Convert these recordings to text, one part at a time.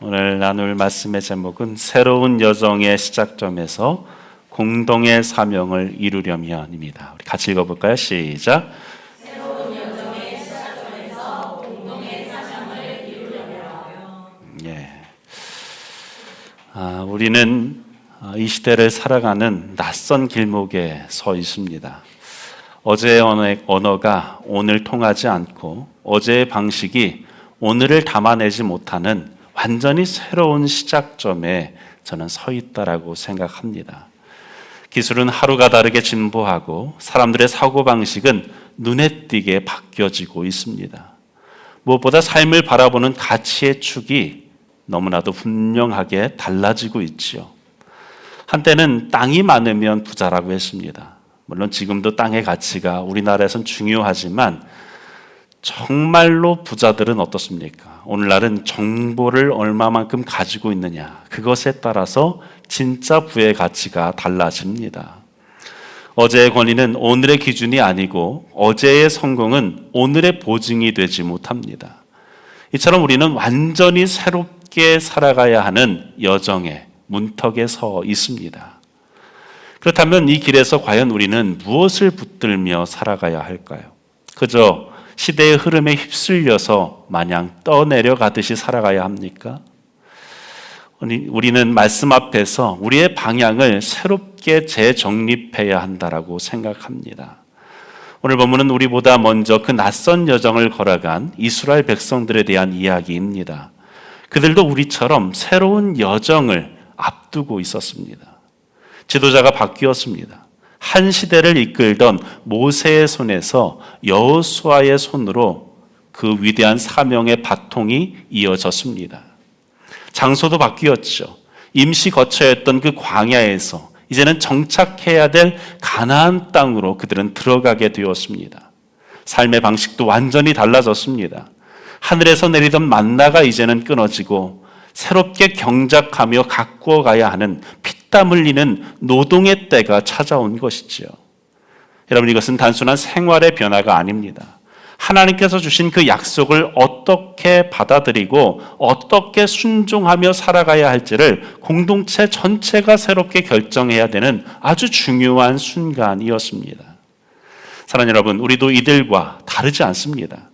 오늘 나눌 말씀의 제목은 새로운 여정의 시작점에서 공동의 사명을 이루려면입니다. 우리 같이 읽어볼까요? 시작. 새로운 여정의 시작점에서 공동의 사명을 이루려면. 우리는 이 시대를 살아가는 낯선 길목에 서 있습니다. 어제의 언어가 오늘 통하지 않고 어제의 방식이 오늘을 담아내지 못하는 완전히 새로운 시작점에 저는 서 있다라고 생각합니다. 기술은 하루가 다르게 진보하고 사람들의 사고방식은 눈에 띄게 바뀌어지고 있습니다. 무엇보다 삶을 바라보는 가치의 축이 너무나도 분명하게 달라지고 있지요. 한때는 땅이 많으면 부자라고 했습니다. 물론 지금도 땅의 가치가 우리나라에선 중요하지만 정말로 부자들은 어떻습니까? 오늘날은 정보를 얼마만큼 가지고 있느냐, 그것에 따라서 진짜 부의 가치가 달라집니다. 어제의 권위는 오늘의 기준이 아니고 어제의 성공은 오늘의 보증이 되지 못합니다. 이처럼 우리는 완전히 새롭게 살아가야 하는 여정의 문턱에 서 있습니다. 그렇다면 이 길에서 과연 우리는 무엇을 붙들며 살아가야 할까요? 그저 시대의 흐름에 휩쓸려서 마냥 떠내려가듯이 살아가야 합니까? 우리는 말씀 앞에서 우리의 방향을 새롭게 재정립해야 한다라고 생각합니다. 오늘 본문은 우리보다 먼저 그 낯선 여정을 걸어간 이스라엘 백성들에 대한 이야기입니다. 그들도 우리처럼 새로운 여정을 앞두고 있었습니다. 지도자가 바뀌었습니다. 한 시대를 이끌던 모세의 손에서 여호수아의 손으로 그 위대한 사명의 바통이 이어졌습니다. 장소도 바뀌었죠. 임시 거처였던 그 광야에서 이제는 정착해야 될 가나안 땅으로 그들은 들어가게 되었습니다. 삶의 방식도 완전히 달라졌습니다. 하늘에서 내리던 만나가 이제는 끊어지고 새롭게 경작하며 가꾸어 가야 하는 피땀 흘리는 노동의 때가 찾아온 것이지요. 여러분, 이것은 단순한 생활의 변화가 아닙니다. 하나님께서 주신 그 약속을 어떻게 받아들이고 어떻게 순종하며 살아가야 할지를 공동체 전체가 새롭게 결정해야 되는 아주 중요한 순간이었습니다. 사랑하는 여러분, 우리도 이들과 다르지 않습니다.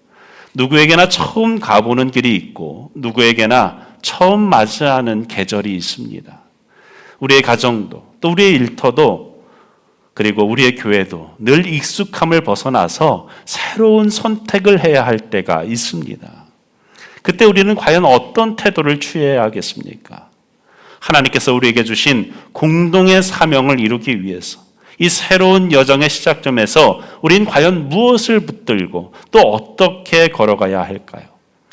누구에게나 처음 가보는 길이 있고 누구에게나 처음 맞이하는 계절이 있습니다. 우리의 가정도 또 우리의 일터도 그리고 우리의 교회도 늘 익숙함을 벗어나서 새로운 선택을 해야 할 때가 있습니다. 그때 우리는 과연 어떤 태도를 취해야 하겠습니까? 하나님께서 우리에게 주신 공동의 사명을 이루기 위해서 이 새로운 여정의 시작점에서 우린 과연 무엇을 붙들고 또 어떻게 걸어가야 할까요?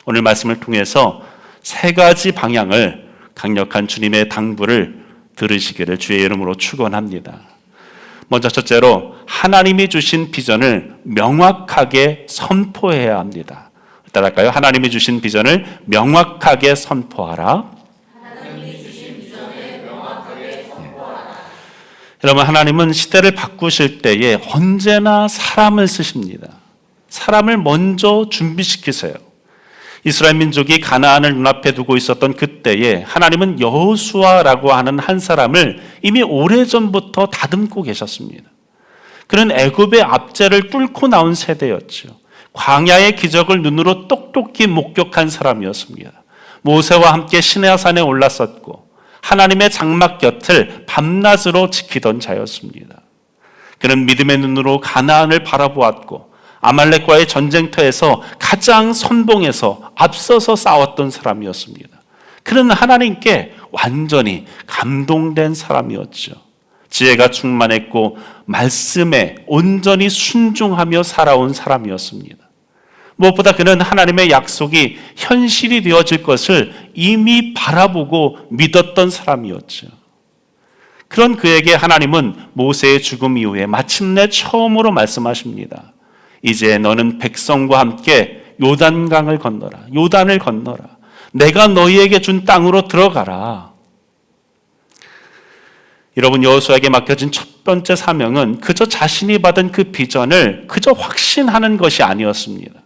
오늘 말씀을 통해서 세 가지 방향을 강력한 주님의 당부를 들으시기를 주의 이름으로 축원합니다. 먼저 첫째로 하나님이 주신 비전을 명확하게 선포해야 합니다. 따라할까요? 하나님이 주신 비전을 명확하게 선포하라. 하나님이 주신 비전을 명확하게 선포하라. 여러분, 하나님은 시대를 바꾸실 때에 언제나 사람을 쓰십니다. 사람을 먼저 준비시키세요. 이스라엘 민족이 가나안을 눈앞에 두고 있었던 그때에 하나님은 여호수아라고 하는 한 사람을 이미 오래전부터 다듬고 계셨습니다. 그는 애굽의 압제를 뚫고 나온 세대였죠. 광야의 기적을 눈으로 똑똑히 목격한 사람이었습니다. 모세와 함께 시내산에 올랐었고 하나님의 장막 곁을 밤낮으로 지키던 자였습니다. 그는 믿음의 눈으로 가나안을 바라보았고 아말렉과의 전쟁터에서 가장 선봉에서 앞서서 싸웠던 사람이었습니다. 그는 하나님께 완전히 감동된 사람이었죠. 지혜가 충만했고 말씀에 온전히 순종하며 살아온 사람이었습니다. 무엇보다 그는 하나님의 약속이 현실이 되어질 것을 이미 바라보고 믿었던 사람이었죠. 그런 그에게 하나님은 모세의 죽음 이후에 마침내 처음으로 말씀하십니다. 이제 너는 백성과 함께 요단강을 건너라. 요단을 건너라. 내가 너희에게 준 땅으로 들어가라. 여러분, 여호수아에게 맡겨진 첫 번째 사명은 그저 자신이 받은 그 비전을 그저 확신하는 것이 아니었습니다.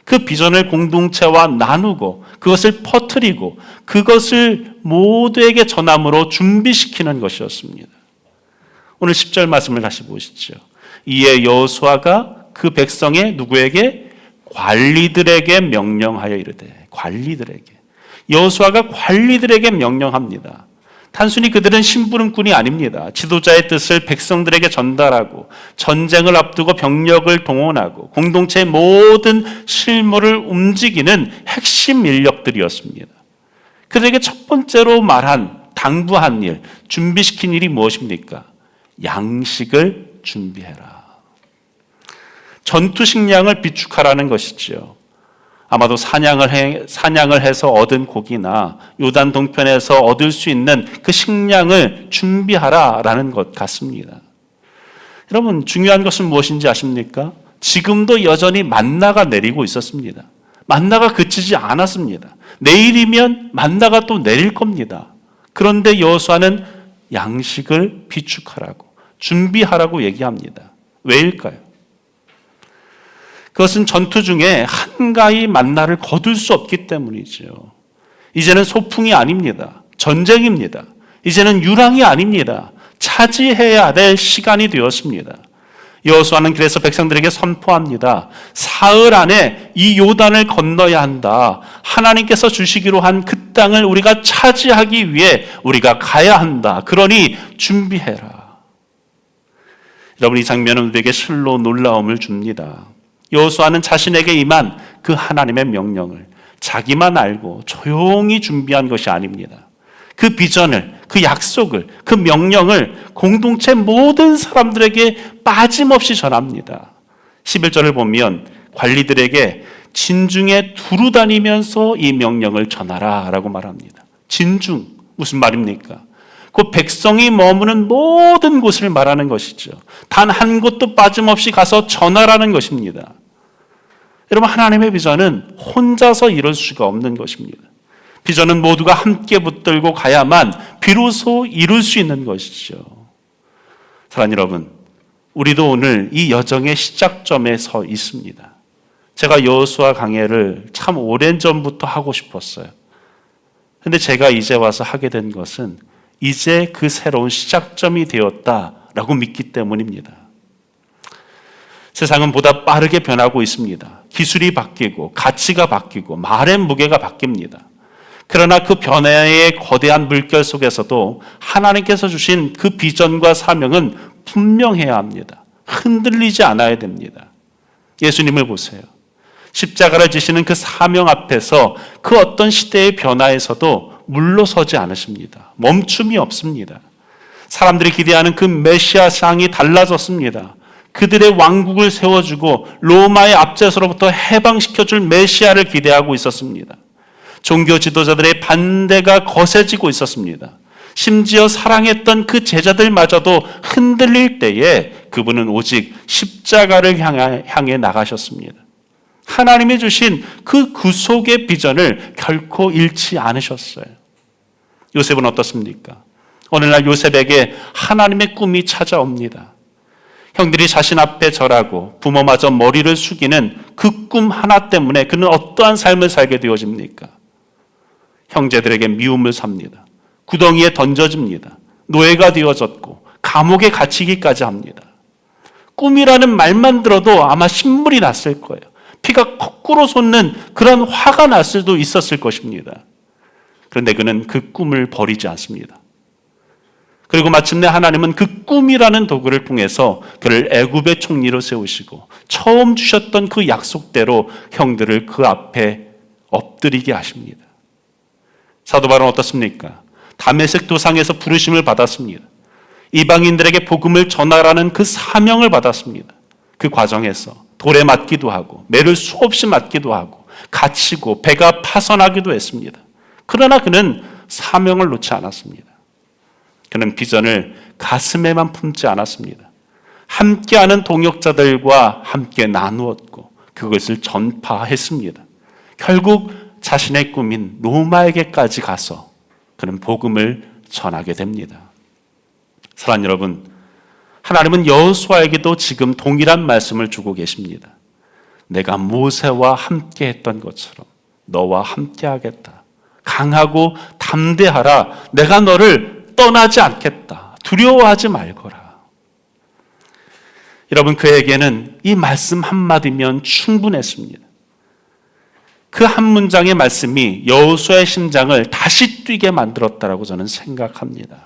그 비전을 공동체와 나누고 그것을 퍼뜨리고 그것을 모두에게 전함으로 준비시키는 것이었습니다. 오늘 10절 말씀을 다시 보시죠. 이에 여호수아가 그 백성의 누구에게? 관리들에게 명령하여 이르되. 관리들에게. 여호수아가 관리들에게 명령합니다. 단순히 그들은 심부름꾼이 아닙니다. 지도자의 뜻을 백성들에게 전달하고 전쟁을 앞두고 병력을 동원하고 공동체의 모든 실무를 움직이는 핵심 인력들이었습니다. 그들에게 첫 번째로 당부한 일, 준비시킨 일이 무엇입니까? 양식을 준비해라. 전투 식량을 비축하라는 것이죠. 아마도 사냥을 해서 얻은 고기나 요단 동편에서 얻을 수 있는 그 식량을 준비하라라는 것 같습니다. 여러분, 중요한 것은 무엇인지 아십니까? 지금도 여전히 만나가 내리고 있었습니다. 만나가 그치지 않았습니다. 내일이면 만나가 또 내릴 겁니다. 그런데 여호수아는 양식을 비축하라고, 준비하라고 얘기합니다. 왜일까요? 그것은 전투 중에 한가히 만나를 거둘 수 없기 때문이죠. 이제는 소풍이 아닙니다. 전쟁입니다. 이제는 유랑이 아닙니다. 차지해야 될 시간이 되었습니다. 여호수아는 그래서 백성들에게 선포합니다. 사흘 안에 이 요단을 건너야 한다. 하나님께서 주시기로 한 그 땅을 우리가 차지하기 위해 우리가 가야 한다. 그러니 준비해라. 여러분, 이 장면은 우리에게 실로 놀라움을 줍니다. 여호수아는 자신에게 임한 그 하나님의 명령을 자기만 알고 조용히 준비한 것이 아닙니다. 그 비전을, 그 약속을, 그 명령을 공동체 모든 사람들에게 빠짐없이 전합니다. 11절을 보면 관리들에게 진중에 두루 다니면서 이 명령을 전하라 라고 말합니다. 진중, 무슨 말입니까? 그 백성이 머무는 모든 곳을 말하는 것이죠. 단 한 곳도 빠짐없이 가서 전하라는 것입니다. 여러분, 하나님의 비전은 혼자서 이룰 수가 없는 것입니다. 비전은 모두가 함께 붙들고 가야만 비로소 이룰 수 있는 것이죠. 사랑하는 여러분, 우리도 오늘 이 여정의 시작점에 서 있습니다. 제가 여호수아 강해를 참 오랜 전부터 하고 싶었어요. 그런데 제가 이제 와서 하게 된 것은 이제 그 새로운 시작점이 되었다라고 믿기 때문입니다. 세상은 보다 빠르게 변하고 있습니다. 기술이 바뀌고 가치가 바뀌고 말의 무게가 바뀝니다. 그러나 그 변화의 거대한 물결 속에서도 하나님께서 주신 그 비전과 사명은 분명해야 합니다. 흔들리지 않아야 됩니다. 예수님을 보세요. 십자가를 지시는 그 사명 앞에서 그 어떤 시대의 변화에서도 물러서지 않으십니다. 멈춤이 없습니다. 사람들이 기대하는 그 메시아 상이 달라졌습니다. 그들의 왕국을 세워주고 로마의 압제서로부터 해방시켜줄 메시아를 기대하고 있었습니다. 종교 지도자들의 반대가 거세지고 있었습니다. 심지어 사랑했던 그 제자들마저도 흔들릴 때에 그분은 오직 십자가를 향해 나가셨습니다. 하나님이 주신 그 구속의 비전을 결코 잃지 않으셨어요. 요셉은 어떻습니까? 어느 날 요셉에게 하나님의 꿈이 찾아옵니다. 형들이 자신 앞에 절하고 부모마저 머리를 숙이는 그 꿈 하나 때문에 그는 어떠한 삶을 살게 되어집니까? 형제들에게 미움을 삽니다. 구덩이에 던져집니다. 노예가 되어졌고 감옥에 갇히기까지 합니다. 꿈이라는 말만 들어도 아마 신물이 났을 거예요. 피가 거꾸로 솟는 그런 화가 났을 수도 있었을 것입니다. 그런데 그는 그 꿈을 버리지 않습니다. 그리고 마침내 하나님은 그 꿈이라는 도구를 통해서 그를 애굽의 총리로 세우시고 처음 주셨던 그 약속대로 형들을 그 앞에 엎드리게 하십니다. 사도 바울은 어떻습니까? 다메섹 도상에서 부르심을 받았습니다. 이방인들에게 복음을 전하라는 그 사명을 받았습니다. 그 과정에서 돌에 맞기도 하고 매를 수없이 맞기도 하고 갇히고 배가 파선하기도 했습니다. 그러나 그는 사명을 놓지 않았습니다. 그는 비전을 가슴에만 품지 않았습니다. 함께하는 동역자들과 함께 나누었고 그것을 전파했습니다. 결국 자신의 꿈인 로마에게까지 가서 그는 복음을 전하게 됩니다. 사랑하는 여러분, 하나님은 여호수아에게도 지금 동일한 말씀을 주고 계십니다. 내가 모세와 함께 했던 것처럼 너와 함께 하겠다. 강하고 담대하라. 내가 너를 떠나지 않겠다. 두려워하지 말거라. 여러분, 그에게는 이 말씀 한마디면 충분했습니다. 그 한 문장의 말씀이 여호수아의 심장을 다시 뛰게 만들었다라고 저는 생각합니다.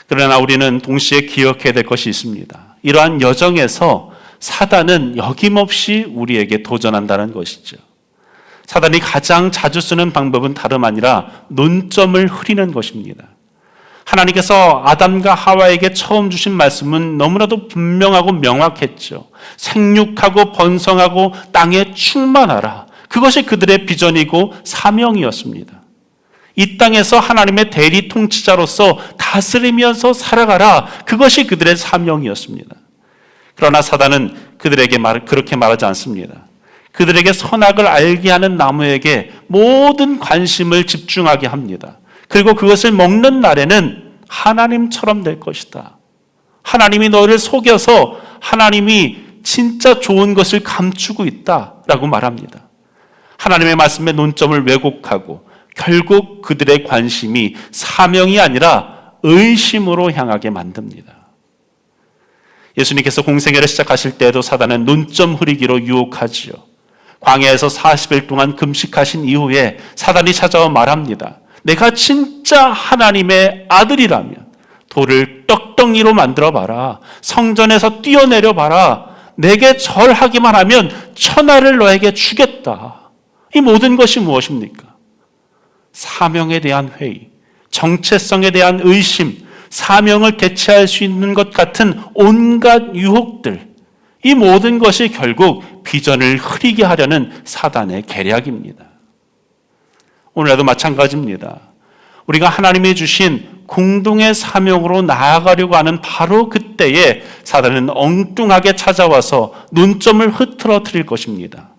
그러나 우리는 동시에 기억해야 될 것이 있습니다. 이러한 여정에서 사단은 여김없이 우리에게 도전한다는 것이죠. 사단이 가장 자주 쓰는 방법은 다름 아니라 논점을 흐리는 것입니다. 하나님께서 아담과 하와에게 처음 주신 말씀은 너무나도 분명하고 명확했죠. 생육하고 번성하고 땅에 충만하라. 그것이 그들의 비전이고 사명이었습니다. 이 땅에서 하나님의 대리 통치자로서 다스리면서 살아가라. 그것이 그들의 사명이었습니다. 그러나 사단은 그들에게 그렇게 말하지 않습니다. 그들에게 선악을 알게 하는 나무에게 모든 관심을 집중하게 합니다. 그리고 그것을 먹는 날에는 하나님처럼 될 것이다. 하나님이 너를 속여서 하나님이 진짜 좋은 것을 감추고 있다라고 말합니다. 하나님의 말씀의 논점을 왜곡하고 결국 그들의 관심이 사명이 아니라 의심으로 향하게 만듭니다. 예수님께서 공생애를 시작하실 때에도 사단은 논점 흐리기로 유혹하지요. 광야에서 40일 동안 금식하신 이후에 사단이 찾아와 말합니다. 내가 진짜 하나님의 아들이라면 돌을 떡덩이로 만들어봐라. 성전에서 뛰어내려봐라. 내게 절하기만 하면 천하를 너에게 주겠다. 이 모든 것이 무엇입니까? 사명에 대한 회의, 정체성에 대한 의심, 사명을 대체할 수 있는 것 같은 온갖 유혹들, 이 모든 것이 결국 비전을 흐리게 하려는 사단의 계략입니다. 오늘도 마찬가지입니다. 우리가 하나님이 주신 공동의 사명으로 나아가려고 하는 바로 그때에 사단은 엉뚱하게 찾아와서 논점을 흐트러뜨릴 것입니다.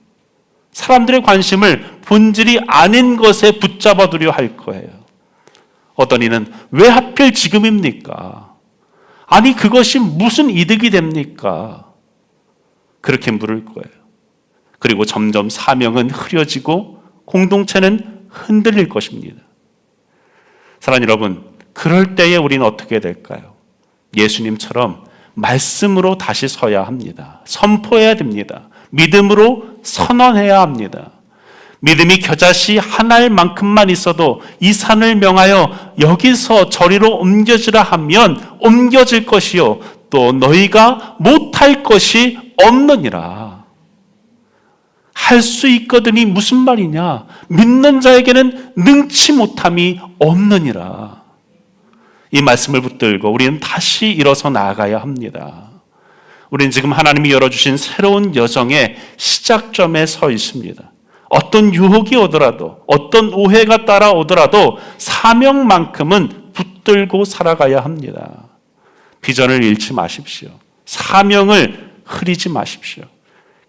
사람들의 관심을 본질이 아닌 것에 붙잡아두려 할 거예요. 어떤 이는 왜 하필 지금입니까? 아니 그것이 무슨 이득이 됩니까? 그렇게 물을 거예요. 그리고 점점 사명은 흐려지고 공동체는 흔들릴 것입니다. 사랑하는 여러분, 그럴 때에 우리는 어떻게 될까요? 예수님처럼 말씀으로 다시 서야 합니다. 선포해야 됩니다. 믿음으로 선언해야 합니다. 믿음이 겨자씨 하나일 만큼만 있어도 이 산을 명하여 여기서 저리로 옮겨지라 하면 옮겨질 것이요 또 너희가 못할 것이 없느니라. 할 수 있거든이 무슨 말이냐? 믿는 자에게는 능치 못함이 없느니라. 이 말씀을 붙들고 우리는 다시 일어서 나아가야 합니다. 우리는 지금 하나님이 열어주신 새로운 여정의 시작점에 서 있습니다. 어떤 유혹이 오더라도, 어떤 오해가 따라오더라도 사명만큼은 붙들고 살아가야 합니다. 비전을 잃지 마십시오. 사명을 흐리지 마십시오.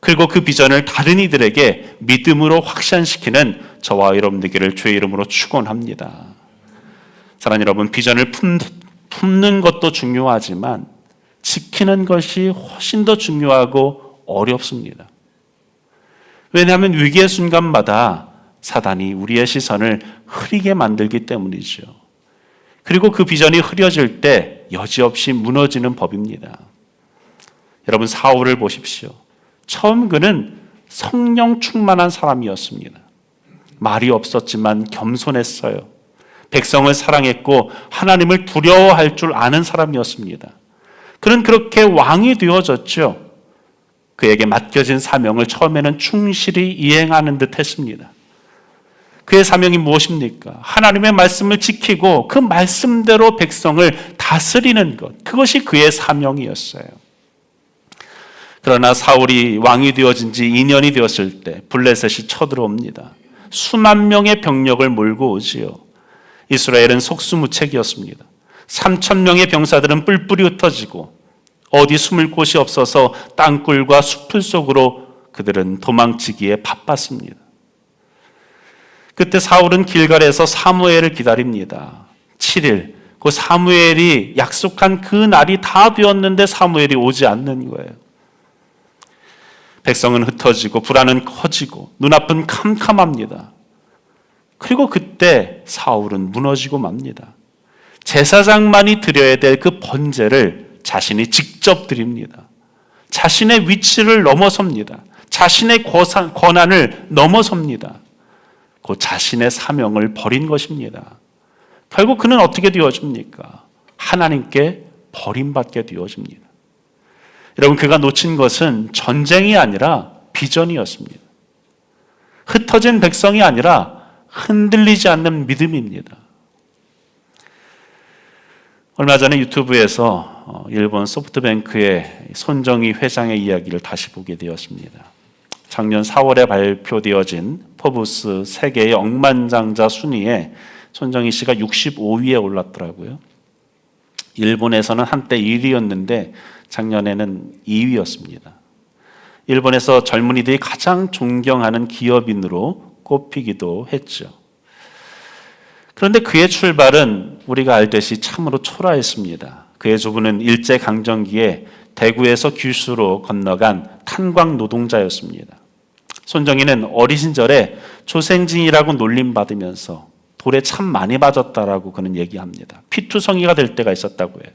그리고 그 비전을 다른 이들에게 믿음으로 확산시키는 저와 여러분 되기를 주의 이름으로 축원합니다. 사랑하는 여러분, 비전을 품는 것도 중요하지만 지키는 것이 훨씬 더 중요하고 어렵습니다. 왜냐하면 위기의 순간마다 사단이 우리의 시선을 흐리게 만들기 때문이죠. 그리고 그 비전이 흐려질 때 여지없이 무너지는 법입니다. 여러분, 사울을 보십시오. 처음 그는 성령 충만한 사람이었습니다. 말이 없었지만 겸손했어요. 백성을 사랑했고 하나님을 두려워할 줄 아는 사람이었습니다. 그는 그렇게 왕이 되어졌죠. 그에게 맡겨진 사명을 처음에는 충실히 이행하는 듯 했습니다. 그의 사명이 무엇입니까? 하나님의 말씀을 지키고 그 말씀대로 백성을 다스리는 것, 그것이 그의 사명이었어요. 그러나 사울이 왕이 되어진 지 2년이 되었을 때 블레셋이 쳐들어옵니다. 수만 명의 병력을 몰고 오지요. 이스라엘은 속수무책이었습니다. 3,000명의 병사들은 뿔뿔이 흩어지고 어디 숨을 곳이 없어서 땅굴과 숲을 속으로 그들은 도망치기에 바빴습니다. 그때 사울은 길갈에서 사무엘을 기다립니다. 7일, 그 사무엘이 약속한 그 날이 다 되었는데 사무엘이 오지 않는 거예요. 백성은 흩어지고 불안은 커지고 눈앞은 캄캄합니다. 그리고 그때 사울은 무너지고 맙니다. 제사장만이 드려야 될 그 번제를 자신이 직접 드립니다. 자신의 위치를 넘어섭니다. 자신의 권한을 넘어섭니다. 그 자신의 사명을 버린 것입니다. 결국 그는 어떻게 되어집니까? 하나님께 버림받게 되어집니다. 여러분, 그가 놓친 것은 전쟁이 아니라 비전이었습니다. 흩어진 백성이 아니라 흔들리지 않는 믿음입니다. 얼마 전에 유튜브에서 일본 소프트뱅크의 손정희 회장의 이야기를 다시 보게 되었습니다. 작년 4월에 발표되어진 포브스 세계의 억만장자 순위에 손정희 씨가 65위에 올랐더라고요. 일본에서는 한때 1위였는데 작년에는 2위였습니다. 일본에서 젊은이들이 가장 존경하는 기업인으로 꼽히기도 했죠. 그런데 그의 출발은 우리가 알듯이 참으로 초라했습니다. 그의 주부는 일제강점기에 대구에서 규슈로 건너간 탄광 노동자였습니다. 손정희는 어린 시절에 조생진이라고 놀림받으면서 돌에 참 많이 맞았다라고 그는 얘기합니다. 피투성이가 될 때가 있었다고 해요.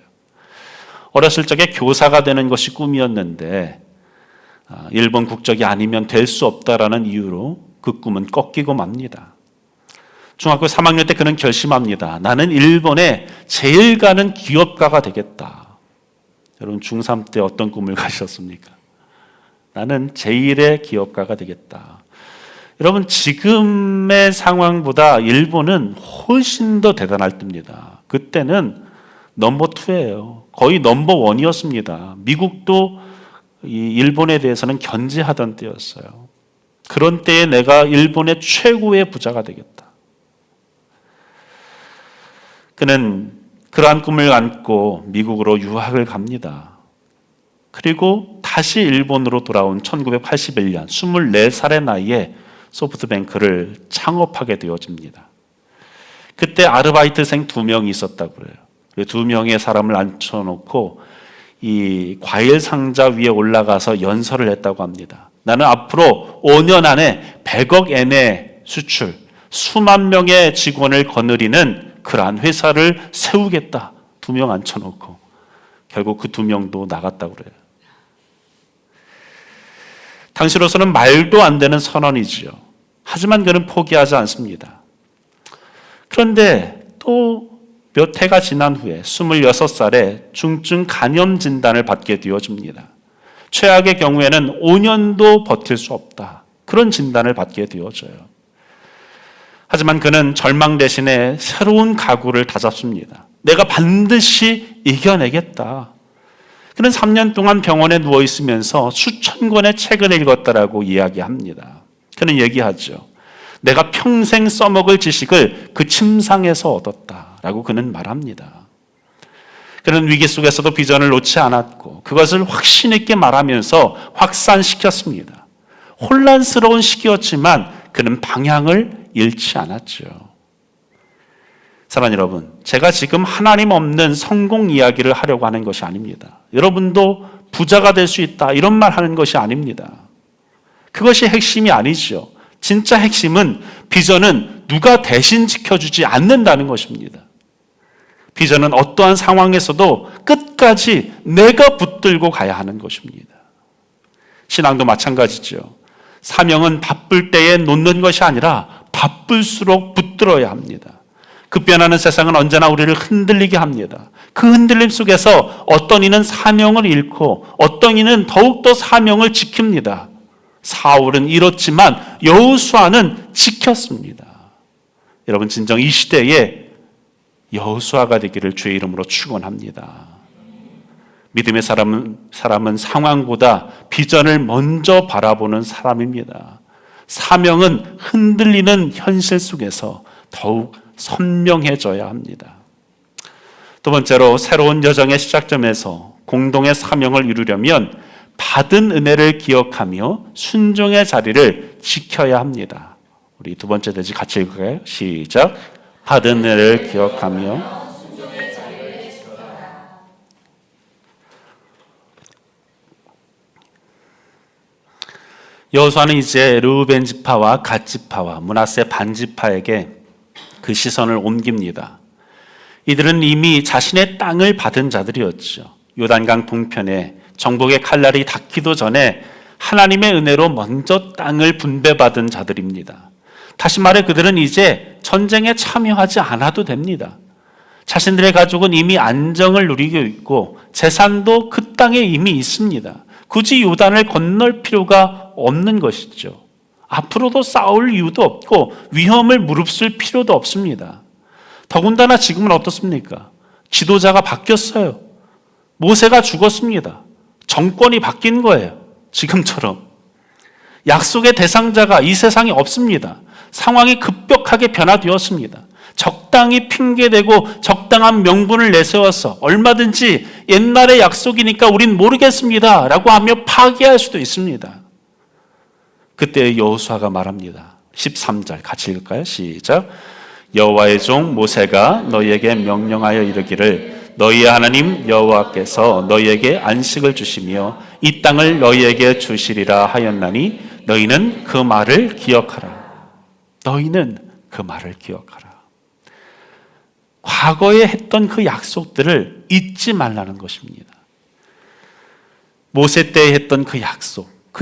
어렸을 적에 교사가 되는 것이 꿈이었는데 일본 국적이 아니면 될 수 없다라는 이유로 그 꿈은 꺾이고 맙니다. 중학교 3학년 때 그는 결심합니다. 나는 일본에 제일 가는 기업가가 되겠다. 여러분, 중3 때 어떤 꿈을 가셨습니까? 나는 제일의 기업가가 되겠다. 여러분, 지금의 상황보다 일본은 훨씬 더 대단할 때입니다. 그때는 넘버 2예요. 거의 넘버 1이었습니다. 미국도 이 일본에 대해서는 견제하던 때였어요. 그런 때에 내가 일본의 최고의 부자가 되겠다. 그는 그러한 꿈을 안고 미국으로 유학을 갑니다. 그리고 다시 일본으로 돌아온 1981년 24살의 나이에 소프트뱅크를 창업하게 되어집니다. 그때 아르바이트생 2명이 있었다고 그래요. 2명의 사람을 앉혀놓고 이 과일 상자 위에 올라가서 연설을 했다고 합니다. 나는 앞으로 5년 안에 100억 엔의 수출, 수만 명의 직원을 거느리는 그러한 회사를 세우겠다. 2명 앉혀놓고 결국 그 2명도 나갔다고 그래요. 당시로서는 말도 안 되는 선언이지요. 하지만 그는 포기하지 않습니다. 그런데 또 몇 해가 지난 후에 26살에 중증 간염 진단을 받게 되어집니다. 최악의 경우에는 5년도 버틸 수 없다. 그런 진단을 받게 되어져요. 하지만 그는 절망 대신에 새로운 각오를 다잡습니다. 내가 반드시 이겨내겠다. 그는 3년 동안 병원에 누워 있으면서 수천 권의 책을 읽었다라고 이야기합니다. 그는 얘기하죠. 내가 평생 써먹을 지식을 그 침상에서 얻었다라고 그는 말합니다. 그는 위기 속에서도 비전을 놓지 않았고 그것을 확신 있게 말하면서 확산시켰습니다. 혼란스러운 시기였지만 그는 방향을 잃지 않았죠. 사랑하는 여러분, 제가 지금 하나님 없는 성공 이야기를 하려고 하는 것이 아닙니다. 여러분도 부자가 될 수 있다 이런 말 하는 것이 아닙니다. 그것이 핵심이 아니죠. 진짜 핵심은 비전은 누가 대신 지켜주지 않는다는 것입니다. 비전은 어떠한 상황에서도 끝까지 내가 붙들고 가야 하는 것입니다. 신앙도 마찬가지죠. 사명은 바쁠 때에 놓는 것이 아니라 바쁠수록 붙들어야 합니다. 급변하는 세상은 언제나 우리를 흔들리게 합니다. 그 흔들림 속에서 어떤 이는 사명을 잃고 어떤 이는 더욱더 사명을 지킵니다. 사울은 잃었지만 여호수아는 지켰습니다. 여러분, 진정 이 시대에 여호수아가 되기를 주의 이름으로 축원합니다. 믿음의 사람은 상황보다 비전을 먼저 바라보는 사람입니다. 사명은 흔들리는 현실 속에서 더욱 선명해져야 합니다. 두 번째로, 새로운 여정의 시작점에서 공동의 사명을 이루려면 받은 은혜를 기억하며 순종의 자리를 지켜야 합니다. 우리 두 번째 대지 같이 읽을까요? 시작. 받은 은혜를 기억하며 순종의 자리를 지켜라. 여호수아는 이제 르우벤 지파와 갓 지파와 므낫세 반 지파에게 그 시선을 옮깁니다. 이들은 이미 자신의 땅을 받은 자들이었죠. 요단강 동편에 정복의 칼날이 닿기도 전에 하나님의 은혜로 먼저 땅을 분배받은 자들입니다. 다시 말해 그들은 이제 전쟁에 참여하지 않아도 됩니다. 자신들의 가족은 이미 안정을 누리고 있고 재산도 그 땅에 이미 있습니다. 굳이 요단을 건널 필요가 없는 것이죠. 앞으로도 싸울 이유도 없고 위험을 무릅쓸 필요도 없습니다. 더군다나 지금은 어떻습니까? 지도자가 바뀌었어요. 모세가 죽었습니다. 정권이 바뀐 거예요. 지금처럼. 약속의 대상자가 이 세상에 없습니다. 상황이 급격하게 변화되었습니다. 적당히 핑계대고 적당한 명분을 내세워서 얼마든지 옛날의 약속이니까 우린 모르겠습니다 라고 하며 파기할 수도 있습니다. 그때 여호수아가 말합니다. 13절 같이 읽을까요? 시작. 여호와의 종 모세가 너희에게 명령하여 이르기를 너희의 하나님 여호와께서 너희에게 안식을 주시며 이 땅을 너희에게 주시리라 하였나니 너희는 그 말을 기억하라. 너희는 그 말을 기억하라. 과거에 했던 그 약속들을 잊지 말라는 것입니다. 모세 때 했던 그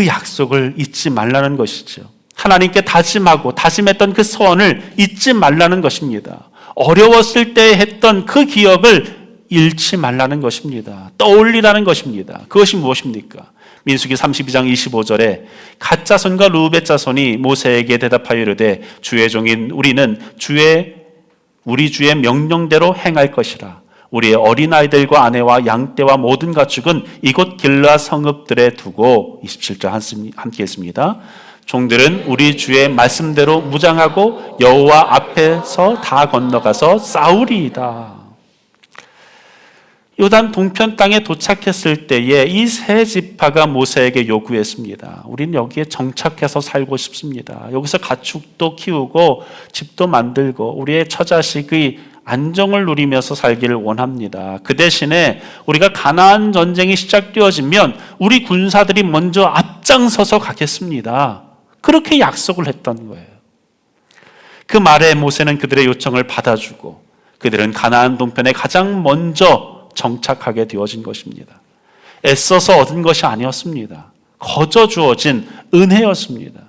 약속을 잊지 말라는 것이죠. 하나님께 다짐하고 다짐했던 그 서원을 잊지 말라는 것입니다. 어려웠을 때 했던 그 기억을 잃지 말라는 것입니다. 떠올리라는 것입니다. 그것이 무엇입니까? 민수기 32장 25절에 갓 자손과 르우벤 자손이 모세에게 대답하여 이르되 주의 종인 우리는 우리 주의 명령대로 행할 것이라. 우리의 어린아이들과 아내와 양떼와 모든 가축은 이곳 길르앗 성읍들에 두고 27절 함께 했습니다. 종들은 우리 주의 말씀대로 무장하고 여호와 앞에서 다 건너가서 싸우리이다. 요단 동편 땅에 도착했을 때에 이 세 지파가 모세에게 요구했습니다. 우리는 여기에 정착해서 살고 싶습니다. 여기서 가축도 키우고 집도 만들고 우리의 처자식의 안정을 누리면서 살기를 원합니다. 그 대신에 우리가 가나안 전쟁이 시작되어지면 우리 군사들이 먼저 앞장서서 가겠습니다. 그렇게 약속을 했던 거예요. 그 말에 모세는 그들의 요청을 받아주고 그들은 가나안 동편에 가장 먼저 정착하게 되어진 것입니다. 애써서 얻은 것이 아니었습니다. 거저 주어진 은혜였습니다.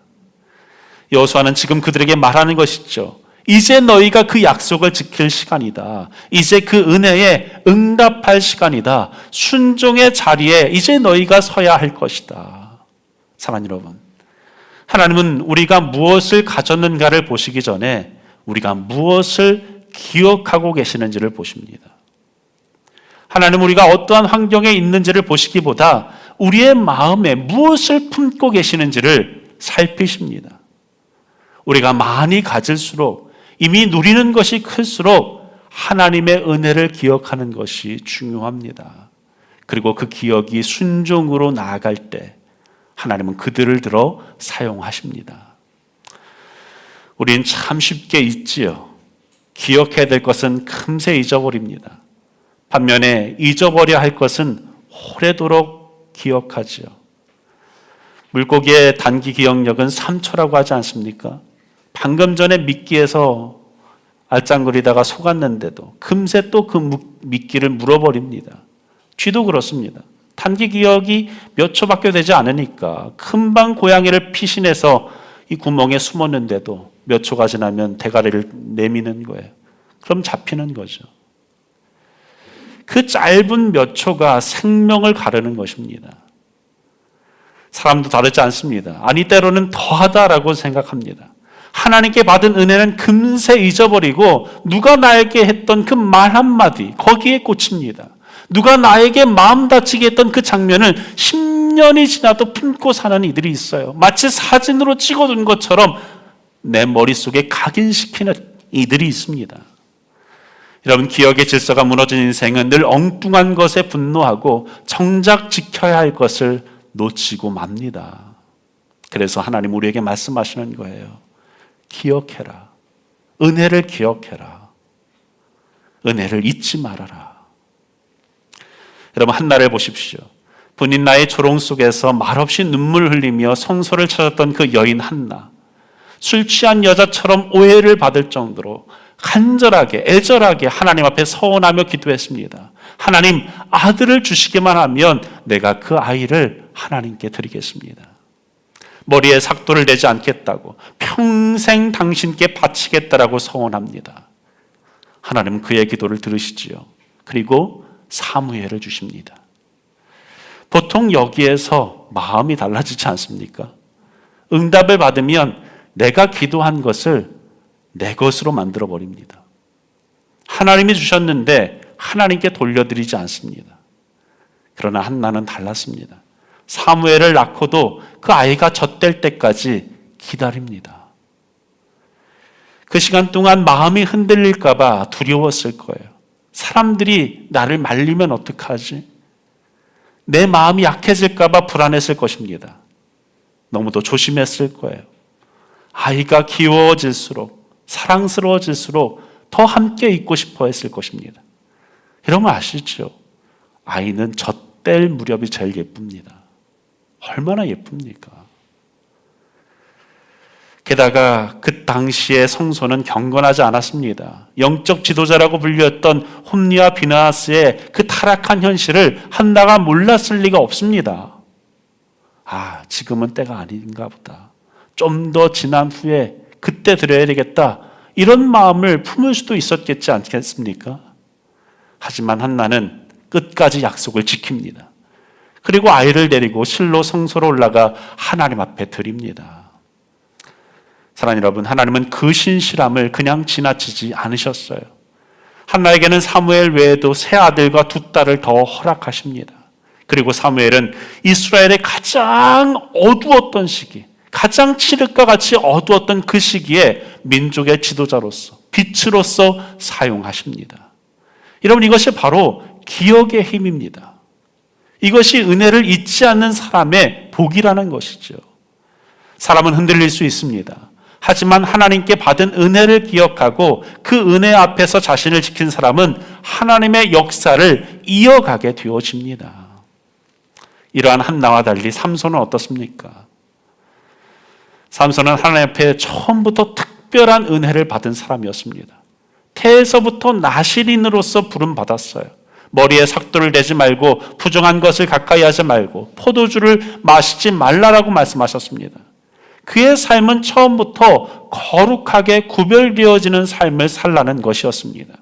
여호수아는 지금 그들에게 말하는 것이죠. 이제 너희가 그 약속을 지킬 시간이다. 이제 그 은혜에 응답할 시간이다. 순종의 자리에 이제 너희가 서야 할 것이다. 사랑하는 여러분, 하나님은 우리가 무엇을 가졌는가를 보시기 전에 우리가 무엇을 기억하고 계시는지를 보십니다. 하나님은 우리가 어떠한 환경에 있는지를 보시기보다 우리의 마음에 무엇을 품고 계시는지를 살피십니다. 우리가 많이 가질수록 이미 누리는 것이 클수록 하나님의 은혜를 기억하는 것이 중요합니다. 그리고 그 기억이 순종으로 나아갈 때 하나님은 그들을 들어 사용하십니다. 우린 참 쉽게 잊지요. 기억해야 될 것은 금세 잊어버립니다. 반면에 잊어버려야 할 것은 오래도록 기억하지요. 물고기의 단기 기억력은 3초라고 하지 않습니까? 방금 전에 미끼에서 알짱거리다가 속았는데도 금세 또 그 미끼를 물어버립니다. 쥐도 그렇습니다. 단기 기억이 몇 초밖에 되지 않으니까 금방 고양이를 피신해서 이 구멍에 숨었는데도 몇 초가 지나면 대가리를 내미는 거예요. 그럼 잡히는 거죠. 그 짧은 몇 초가 생명을 가르는 것입니다. 사람도 다르지 않습니다. 아니 때로는 더하다라고 생각합니다. 하나님께 받은 은혜는 금세 잊어버리고 누가 나에게 했던 그 말 한마디 거기에 꽂힙니다. 누가 나에게 마음 다치게 했던 그 장면을 10년이 지나도 품고 사는 이들이 있어요. 마치 사진으로 찍어둔 것처럼 내 머릿속에 각인시키는 이들이 있습니다. 여러분, 기억의 질서가 무너진 인생은 늘 엉뚱한 것에 분노하고 정작 지켜야 할 것을 놓치고 맙니다. 그래서 하나님 우리에게 말씀하시는 거예요. 기억해라. 은혜를 기억해라. 은혜를 잊지 말아라. 여러분, 한나를 보십시오. 분인 나의 조롱 속에서 말없이 눈물 흘리며 성소를 찾았던 그 여인 한나, 술 취한 여자처럼 오해를 받을 정도로 간절하게 애절하게 하나님 앞에 서원하며 기도했습니다. 하나님, 아들을 주시기만 하면 내가 그 아이를 하나님께 드리겠습니다. 머리에 삭도를 내지 않겠다고, 평생 당신께 바치겠다라고 서원합니다. 하나님은 그의 기도를 들으시지요. 그리고 사무엘을 주십니다. 보통 여기에서 마음이 달라지지 않습니까? 응답을 받으면 내가 기도한 것을 내 것으로 만들어 버립니다. 하나님이 주셨는데 하나님께 돌려드리지 않습니다. 그러나 한나는 달랐습니다. 사무엘을 낳고도 그 아이가 젖될 때까지 기다립니다. 그 시간 동안 마음이 흔들릴까 봐 두려웠을 거예요. 사람들이 나를 말리면 어떡하지? 내 마음이 약해질까 봐 불안했을 것입니다. 너무도 조심했을 거예요. 아이가 귀여워질수록, 사랑스러워질수록 더 함께 있고 싶어 했을 것입니다. 여러분 아시죠? 아이는 젖될 무렵이 제일 예쁩니다. 얼마나 예쁩니까? 게다가 그 당시의 성소는 경건하지 않았습니다. 영적 지도자라고 불렸던 홈리와 비나하스의 그 타락한 현실을 한나가 몰랐을 리가 없습니다. 아, 지금은 때가 아닌가 보다. 좀 더 지난 후에 그때 드려야 되겠다. 이런 마음을 품을 수도 있었겠지 않겠습니까? 하지만 한나는 끝까지 약속을 지킵니다. 그리고 아이를 데리고 실로 성소로 올라가 하나님 앞에 드립니다. 사랑하는 여러분, 하나님은 그 신실함을 그냥 지나치지 않으셨어요. 한나에게는 사무엘 외에도 세 아들과 두 딸을 더 허락하십니다. 그리고 사무엘은 이스라엘의 가장 어두웠던 시기, 가장 칠흑과 같이 어두웠던 그 시기에 민족의 지도자로서, 빛으로서 사용하십니다. 여러분, 이것이 바로 기억의 힘입니다. 이것이 은혜를 잊지 않는 사람의 복이라는 것이죠. 사람은 흔들릴 수 있습니다. 하지만 하나님께 받은 은혜를 기억하고 그 은혜 앞에서 자신을 지킨 사람은 하나님의 역사를 이어가게 되어집니다. 이러한 한나와 달리 삼손은 어떻습니까? 삼손은 하나님 앞에 처음부터 특별한 은혜를 받은 사람이었습니다. 태에서부터 나실인으로서 부름받았어요. 머리에 삭도를 내지 말고 부정한 것을 가까이 하지 말고 포도주를 마시지 말라라고 말씀하셨습니다. 그의 삶은 처음부터 거룩하게 구별되어지는 삶을 살라는 것이었습니다.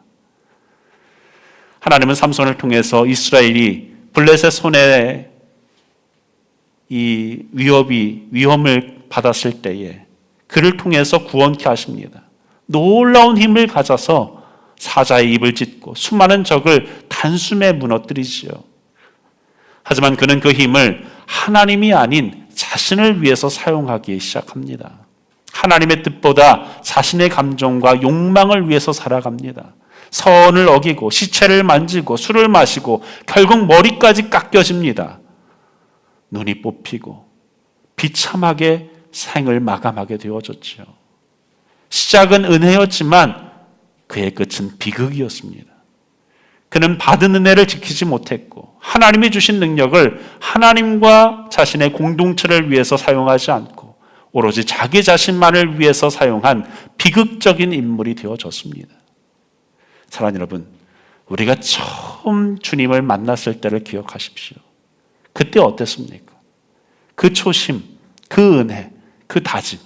하나님은 삼손을 통해서 이스라엘이 블레셋 손에 이 위험을 받았을 때에 그를 통해서 구원케 하십니다. 놀라운 힘을 가져서 사자의 입을 찢고 수많은 적을 단숨에 무너뜨리지요. 하지만 그는 그 힘을 하나님이 아닌 자신을 위해서 사용하기 시작합니다. 하나님의 뜻보다 자신의 감정과 욕망을 위해서 살아갑니다. 선을 어기고 시체를 만지고 술을 마시고 결국 머리까지 깎여집니다. 눈이 뽑히고 비참하게 생을 마감하게 되어졌죠. 시작은 은혜였지만 그의 끝은 비극이었습니다. 그는 받은 은혜를 지키지 못했고 하나님이 주신 능력을 하나님과 자신의 공동체를 위해서 사용하지 않고 오로지 자기 자신만을 위해서 사용한 비극적인 인물이 되어졌습니다. 사랑하는 여러분, 우리가 처음 주님을 만났을 때를 기억하십시오. 그때 어땠습니까? 그 초심, 그 은혜, 그 다짐.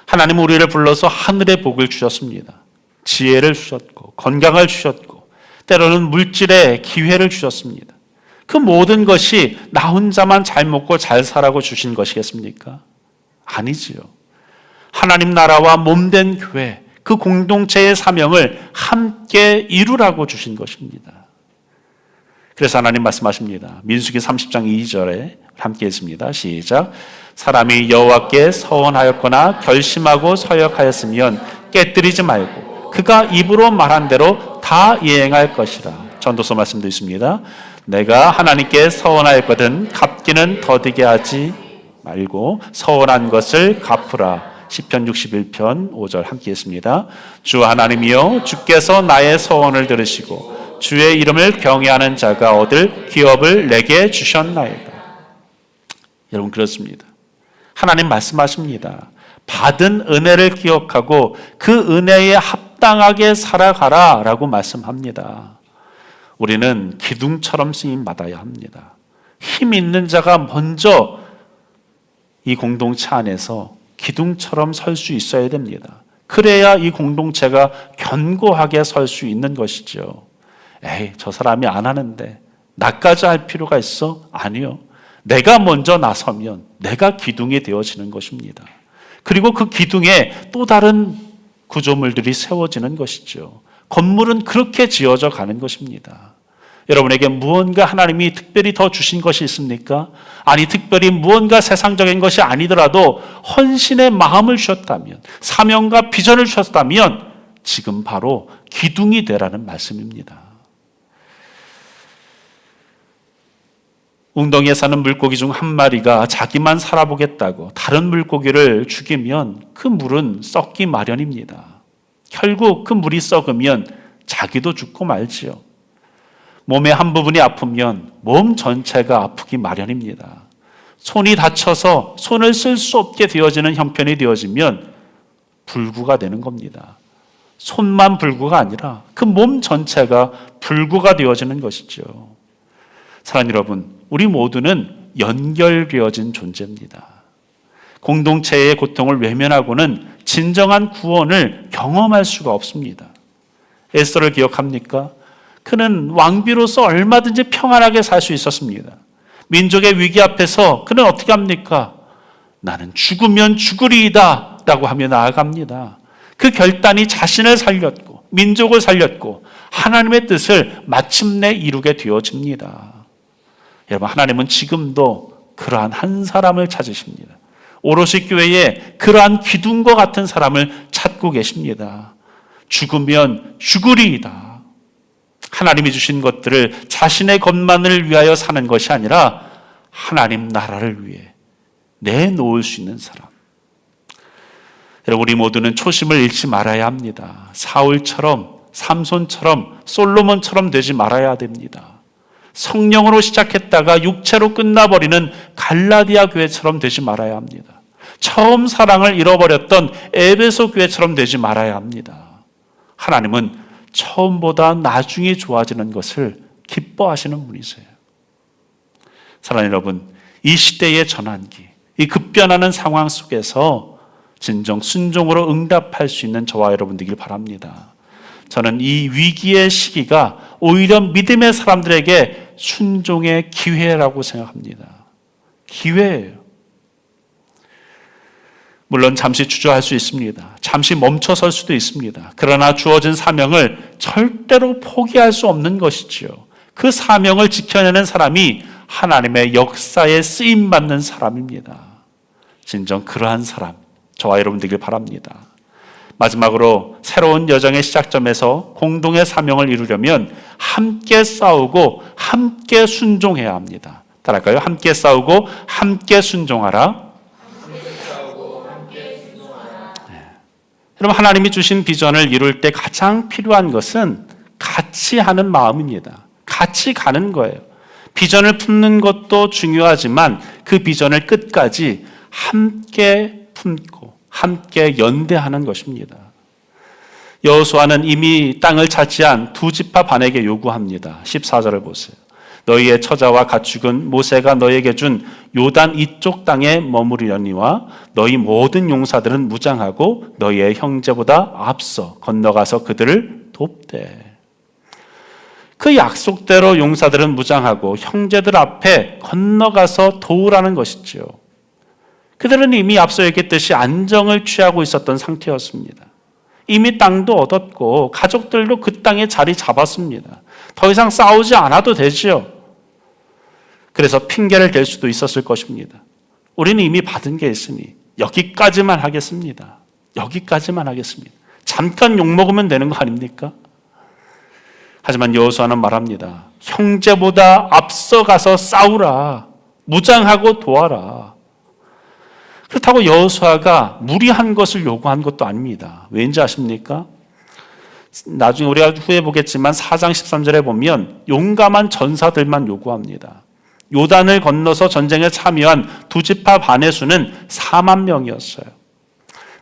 하나님은 우리를 불러서 하늘의 복을 주셨습니다. 지혜를 주셨고 건강을 주셨고 때로는 물질의 기회를 주셨습니다. 그 모든 것이 나 혼자만 잘 먹고 잘 살라고 주신 것이겠습니까? 아니지요. 하나님 나라와 몸된 교회, 그 공동체의 사명을 함께 이루라고 주신 것입니다. 그래서 하나님 말씀하십니다. 민수기 30장 2절에 함께 읽습니다. 시작. 사람이 여호와께 서원하였거나 결심하고 서약하였으면 깨뜨리지 말고 그가 입으로 말한 대로 다 이행할 것이라. 전도서 말씀도 있습니다. 내가 하나님께 서원하였거든 갚기는 더디게 하지 말고 서원한 것을 갚으라. 시편 61편 5절 함께 했습니다. 주 하나님이여, 주께서 나의 서원을 들으시고 주의 이름을 경외하는 자가 얻을 기업을 내게 주셨나이다. 여러분, 그렇습니다. 하나님 말씀하십니다. 받은 은혜를 기억하고 그 은혜에 합당하게 살아가라 라고 말씀합니다. 우리는 기둥처럼 쓰임 받아야 합니다. 힘 있는 자가 먼저 이 공동체 안에서 기둥처럼 설 수 있어야 됩니다. 그래야 이 공동체가 견고하게 설 수 있는 것이죠. 에이, 저 사람이 안 하는데 나까지 할 필요가 있어? 아니요. 내가 먼저 나서면 내가 기둥이 되어지는 것입니다. 그리고 그 기둥에 또 다른 구조물들이 세워지는 것이죠. 건물은 그렇게 지어져 가는 것입니다. 여러분에게 무언가 하나님이 특별히 더 주신 것이 있습니까? 아니, 특별히 무언가 세상적인 것이 아니더라도 헌신의 마음을 주셨다면, 사명과 비전을 주셨다면 지금 바로 기둥이 되라는 말씀입니다. 웅덩이에 사는 물고기 중 한 마리가 자기만 살아보겠다고 다른 물고기를 죽이면 그 물은 썩기 마련입니다. 결국 그 물이 썩으면 자기도 죽고 말지요. 몸의 한 부분이 아프면 몸 전체가 아프기 마련입니다. 손이 다쳐서 손을 쓸 수 없게 되어지는 형편이 되어지면 불구가 되는 겁니다. 손만 불구가 아니라 그 몸 전체가 불구가 되어지는 것이죠. 사랑하는 여러분, 우리 모두는 연결되어진 존재입니다. 공동체의 고통을 외면하고는 진정한 구원을 경험할 수가 없습니다. 에스더를 기억합니까? 그는 왕비로서 얼마든지 평안하게 살 수 있었습니다. 민족의 위기 앞에서 그는 어떻게 합니까? 나는 죽으면 죽으리이다 라고 하며 나아갑니다. 그 결단이 자신을 살렸고 민족을 살렸고 하나님의 뜻을 마침내 이루게 되어집니다. 여러분, 하나님은 지금도 그러한 한 사람을 찾으십니다. 오롯이 교회에 그러한 기둥과 같은 사람을 찾고 계십니다. 죽으면 죽으리이다. 하나님이 주신 것들을 자신의 것만을 위하여 사는 것이 아니라 하나님 나라를 위해 내놓을 수 있는 사람. 여러분, 우리 모두는 초심을 잃지 말아야 합니다. 사울처럼, 삼손처럼, 솔로몬처럼 되지 말아야 됩니다. 성령으로 시작했다가 육체로 끝나버리는 갈라디아 교회처럼 되지 말아야 합니다. 처음 사랑을 잃어버렸던 에베소 교회처럼 되지 말아야 합니다. 하나님은 처음보다 나중에 좋아지는 것을 기뻐하시는 분이세요. 사랑하는 여러분, 이 시대의 전환기, 이 급변하는 상황 속에서 진정 순종으로 응답할 수 있는 저와 여러분 되길 바랍니다. 저는 이 위기의 시기가 오히려 믿음의 사람들에게 순종의 기회라고 생각합니다. 기회예요. 물론 잠시 주저할 수 있습니다. 잠시 멈춰설 수도 있습니다. 그러나 주어진 사명을 절대로 포기할 수 없는 것이지요. 그 사명을 지켜내는 사람이 하나님의 역사에 쓰임받는 사람입니다. 진정 그러한 사람, 저와 여러분 되길 바랍니다. 마지막으로 새로운 여정의 시작점에서 공동의 사명을 이루려면 함께 싸우고 함께 순종해야 합니다. 따라할까요? 함께 싸우고 함께 순종하라. 여러분, 하나님이 주신 비전을 이룰 때 가장 필요한 것은 같이 하는 마음입니다. 같이 가는 거예요. 비전을 품는 것도 중요하지만 그 비전을 끝까지 함께 품고 함께 연대하는 것입니다. 여호수아는 이미 땅을 차지한 두 지파 반에게 요구합니다. 14절을 보세요. 너희의 처자와 가축은 모세가 너희에게 준 요단 이쪽 땅에 머무르려니와 너희 모든 용사들은 무장하고 너희의 형제보다 앞서 건너가서 그들을 돕되. 그 약속대로 용사들은 무장하고 형제들 앞에 건너가서 도우라는 것이지요. 그들은 이미 앞서 얘기했듯이 안정을 취하고 있었던 상태였습니다. 이미 땅도 얻었고 가족들도 그 땅에 자리 잡았습니다. 더 이상 싸우지 않아도 되지요. 그래서 핑계를 댈 수도 있었을 것입니다. 우리는 이미 받은 게 있으니 여기까지만 하겠습니다. 여기까지만 하겠습니다. 잠깐 욕먹으면 되는 거 아닙니까? 하지만 여호수아는 말합니다. 형제보다 앞서가서 싸우라. 무장하고 도와라. 그렇다고 여호수아가 무리한 것을 요구한 것도 아닙니다. 왠지 아십니까? 나중에 우리가 후에 보겠지만 4장 13절에 보면 용감한 전사들만 요구합니다. 요단을 건너서 전쟁에 참여한 두 지파 반의 수는 4만 명이었어요.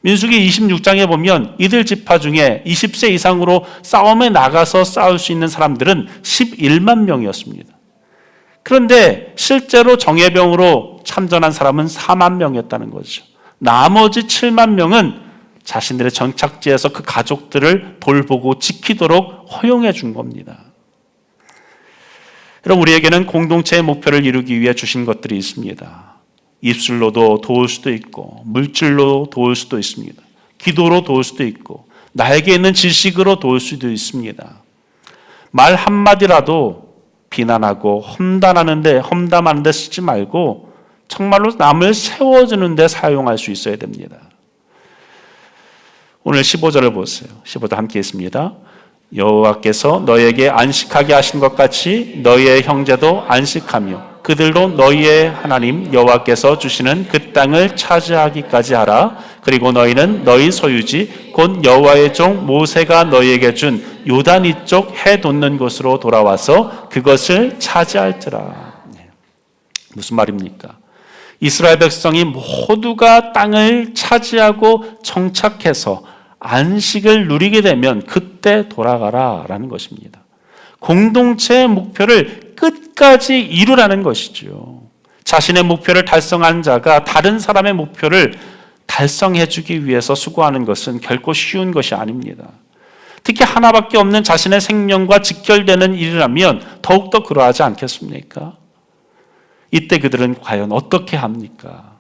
민수기 26장에 보면 이들 지파 중에 20세 이상으로 싸움에 나가서 싸울 수 있는 사람들은 11만 명이었습니다. 그런데 실제로 정예병으로 참전한 사람은 4만 명이었다는 거죠. 나머지 7만 명은 자신들의 정착지에서 그 가족들을 돌보고 지키도록 허용해 준 겁니다. 여러분, 우리에게는 공동체의 목표를 이루기 위해 주신 것들이 있습니다. 입술로도 도울 수도 있고, 물질로 도울 수도 있습니다. 기도로 도울 수도 있고, 나에게 있는 지식으로 도울 수도 있습니다. 말 한마디라도 비난하고 험담하는 데 쓰지 말고 정말로 남을 세워주는 데 사용할 수 있어야 됩니다. 오늘 15절을 보세요. 15절 함께 했습니다. 여호와께서 너에게 안식하게 하신 것 같이 너희의 형제도 안식하며 그들도 너희의 하나님 여호와께서 주시는 그 땅을 차지하기까지 하라. 그리고 너희는 너희 소유지 곧 여호와의 종 모세가 너희에게 준 요단 이쪽 해 돋는 곳으로 돌아와서 그것을 차지할지라. 무슨 말입니까? 이스라엘 백성이 모두가 땅을 차지하고 정착해서 안식을 누리게 되면 그때 돌아가라라는 것입니다. 공동체의 목표를 끝까지 이루라는 것이죠. 자신의 목표를 달성한 자가 다른 사람의 목표를 달성해 주기 위해서 수고하는 것은 결코 쉬운 것이 아닙니다. 특히 하나밖에 없는 자신의 생명과 직결되는 일이라면 더욱더 그러하지 않겠습니까? 이때 그들은 과연 어떻게 합니까?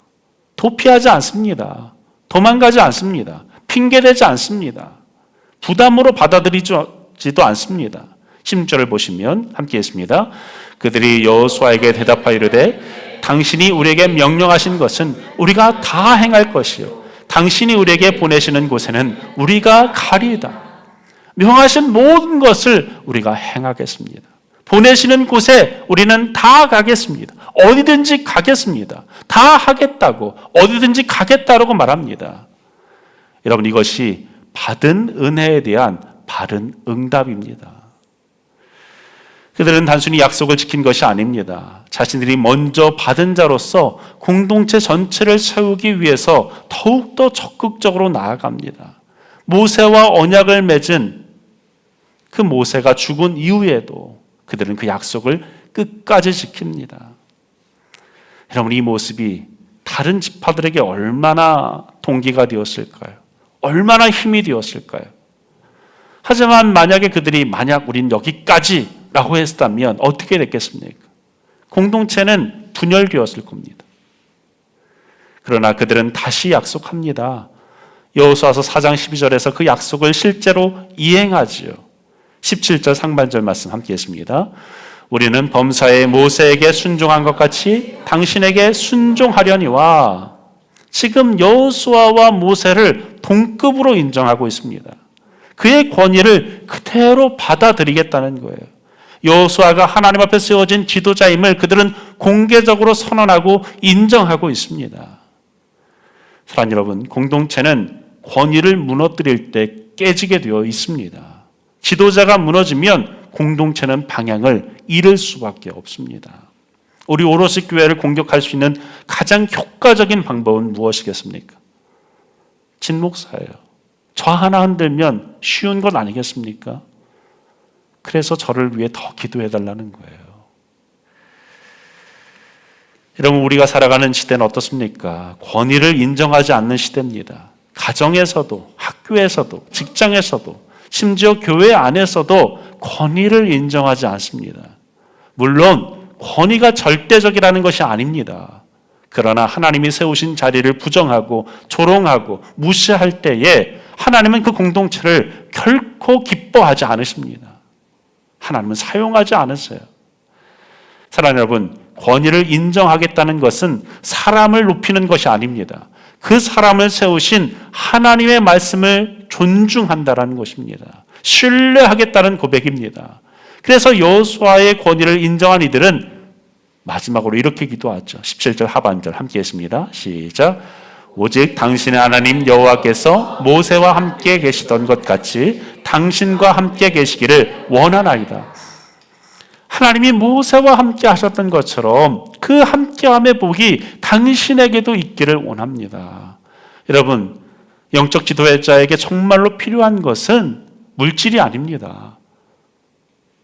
도피하지 않습니다. 도망가지 않습니다. 핑계대지 않습니다. 부담으로 받아들이지도 않습니다. 16절을 보시면 함께 했습니다. 그들이 여호수아에게 대답하여 이르되 당신이 우리에게 명령하신 것은 우리가 다 행할 것이요 당신이 우리에게 보내시는 곳에는 우리가 가리이다. 명하신 모든 것을 우리가 행하겠습니다. 보내시는 곳에 우리는 다 가겠습니다. 어디든지 가겠습니다. 다 하겠다고 어디든지 가겠다라고 말합니다. 여러분, 이것이 받은 은혜에 대한 바른 응답입니다. 그들은 단순히 약속을 지킨 것이 아닙니다. 자신들이 먼저 받은 자로서 공동체 전체를 세우기 위해서 더욱더 적극적으로 나아갑니다. 모세와 언약을 맺은 그 모세가 죽은 이후에도 그들은 그 약속을 끝까지 지킵니다. 여러분, 이 모습이 다른 지파들에게 얼마나 동기가 되었을까요? 얼마나 힘이 되었을까요? 하지만 만약에 그들이 우린 여기까지라고 했다면 어떻게 됐겠습니까? 공동체는 분열되었을 겁니다. 그러나 그들은 다시 약속합니다. 여호수아서 4장 12절에서 그 약속을 실제로 이행하지요. 17절 상반절 말씀 함께 했습니다. 우리는 범사에 모세에게 순종한 것 같이 당신에게 순종하려니와. 지금 여호수아와 모세를 동급으로 인정하고 있습니다. 그의 권위를 그대로 받아들이겠다는 거예요. 여호수아가 하나님 앞에 세워진 지도자임을 그들은 공개적으로 선언하고 인정하고 있습니다. 사랑하는 여러분, 공동체는 권위를 무너뜨릴 때 깨지게 되어 있습니다. 지도자가 무너지면 공동체는 방향을 잃을 수밖에 없습니다. 우리 오롯이 교회를 공격할 수 있는 가장 효과적인 방법은 무엇이겠습니까? 진목사예요. 저 하나 흔들면 쉬운 건 아니겠습니까? 그래서 저를 위해 더 기도해 달라는 거예요. 여러분, 우리가 살아가는 시대는 어떻습니까? 권위를 인정하지 않는 시대입니다. 가정에서도, 학교에서도, 직장에서도, 심지어 교회 안에서도 권위를 인정하지 않습니다. 물론 권위가 절대적이라는 것이 아닙니다. 그러나 하나님이 세우신 자리를 부정하고 조롱하고 무시할 때에 하나님은 그 공동체를 결코 기뻐하지 않으십니다. 하나님은 사용하지 않으세요. 사랑하는 여러분, 권위를 인정하겠다는 것은 사람을 높이는 것이 아닙니다. 그 사람을 세우신 하나님의 말씀을 존중한다는 것입니다. 신뢰하겠다는 고백입니다. 그래서 여호수아의 권위를 인정한 이들은 마지막으로 이렇게 기도하죠. 17절 하반절 함께 했습니다. 시작. 오직 당신의 하나님 여호와께서 모세와 함께 계시던 것 같이 당신과 함께 계시기를 원하나이다. 하나님이 모세와 함께 하셨던 것처럼 그 함께함의 복이 당신에게도 있기를 원합니다. 여러분, 영적 지도자에게 정말로 필요한 것은 물질이 아닙니다.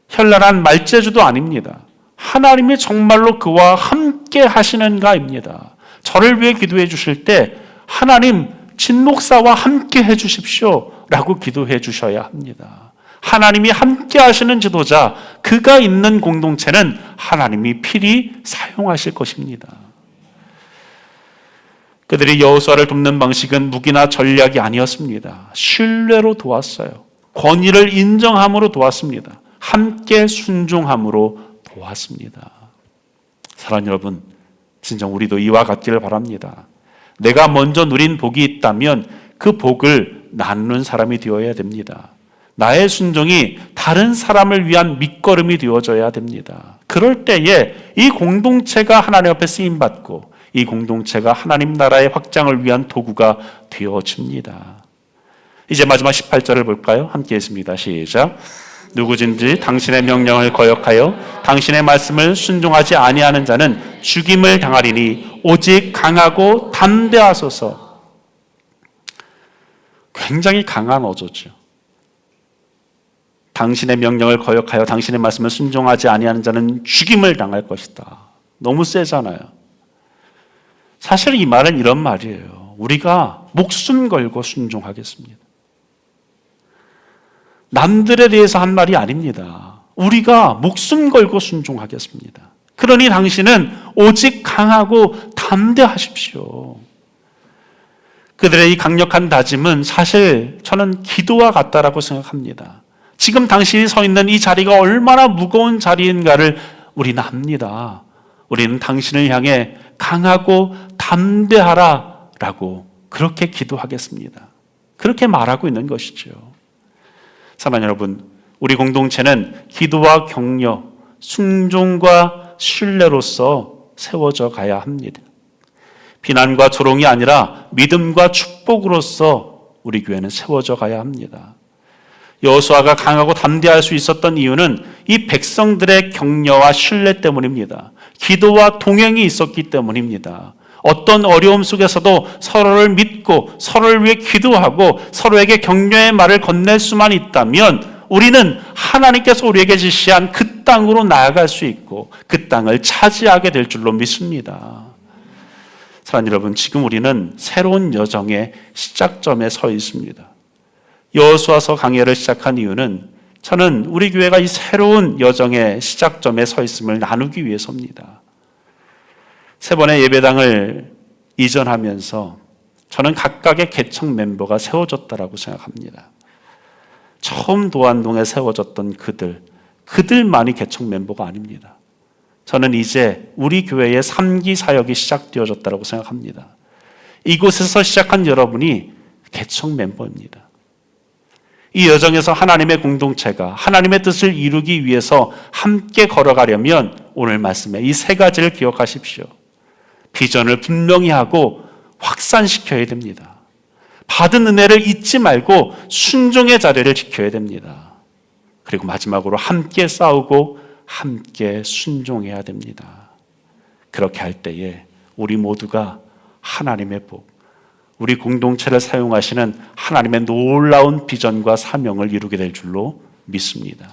현란한 말재주도 아닙니다. 하나님이 정말로 그와 함께 하시는가입니다. 저를 위해 기도해 주실 때 하나님 진목사와 함께 해 주십시오 라고 기도해 주셔야 합니다. 하나님이 함께 하시는 지도자, 그가 있는 공동체는 하나님이 필히 사용하실 것입니다. 그들이 여호수아를 돕는 방식은 무기나 전략이 아니었습니다. 신뢰로 도왔어요. 권위를 인정함으로 도왔습니다. 함께 순종함으로 도왔습니다. 사랑하는 여러분, 진정 우리도 이와 같기를 바랍니다. 내가 먼저 누린 복이 있다면 그 복을 나누는 사람이 되어야 됩니다. 나의 순종이 다른 사람을 위한 밑거름이 되어져야 됩니다. 그럴 때에 이 공동체가 하나님 앞에 쓰임받고 이 공동체가 하나님 나라의 확장을 위한 도구가 되어집니다. 이제 마지막 18절을 볼까요? 함께 했습니다. 시작. 누구든지 당신의 명령을 거역하여 당신의 말씀을 순종하지 아니하는 자는 죽임을 당하리니 오직 강하고 담대하소서. 굉장히 강한 어조죠. 당신의 명령을 거역하여 당신의 말씀을 순종하지 아니하는 자는 죽임을 당할 것이다. 너무 세잖아요. 사실 이 말은 이런 말이에요. 우리가 목숨 걸고 순종하겠습니다. 남들에 대해서 한 말이 아닙니다. 우리가 목숨 걸고 순종하겠습니다. 그러니 당신은 오직 강하고 담대하십시오. 그들의 이 강력한 다짐은 사실 저는 기도와 같다라고 생각합니다. 지금 당신이 서 있는 이 자리가 얼마나 무거운 자리인가를 우리는 압니다. 우리는 당신을 향해 강하고 담대하라 라고 그렇게 기도하겠습니다. 그렇게 말하고 있는 것이죠. 사랑하는 여러분, 우리 공동체는 기도와 격려, 순종과 신뢰로서 세워져 가야 합니다. 비난과 조롱이 아니라 믿음과 축복으로서 우리 교회는 세워져 가야 합니다. 여호수아가 강하고 담대할 수 있었던 이유는 이 백성들의 격려와 신뢰 때문입니다. 기도와 동행이 있었기 때문입니다. 어떤 어려움 속에서도 서로를 믿고 서로를 위해 기도하고 서로에게 격려의 말을 건넬 수만 있다면 우리는 하나님께서 우리에게 지시한 그 땅으로 나아갈 수 있고 그 땅을 차지하게 될 줄로 믿습니다. 사랑하는 여러분, 지금 우리는 새로운 여정의 시작점에 서 있습니다. 여호수아서 강해를 시작한 이유는 저는 우리 교회가 이 새로운 여정의 시작점에 서 있음을 나누기 위해서입니다. 세 번의 예배당을 이전하면서 저는 각각의 개척 멤버가 세워졌다라고 생각합니다. 처음 도안동에 세워졌던 그들만이 개척 멤버가 아닙니다. 저는 이제 우리 교회의 3기 사역이 시작되어졌다고 생각합니다. 이곳에서 시작한 여러분이 개척 멤버입니다. 이 여정에서 하나님의 공동체가 하나님의 뜻을 이루기 위해서 함께 걸어가려면 오늘 말씀에 이 세 가지를 기억하십시오. 비전을 분명히 하고 확산시켜야 됩니다. 받은 은혜를 잊지 말고 순종의 자리를 지켜야 됩니다. 그리고 마지막으로 함께 싸우고 함께 순종해야 됩니다. 그렇게 할 때에 우리 모두가 하나님의 복, 우리 공동체를 사용하시는 하나님의 놀라운 비전과 사명을 이루게 될 줄로 믿습니다.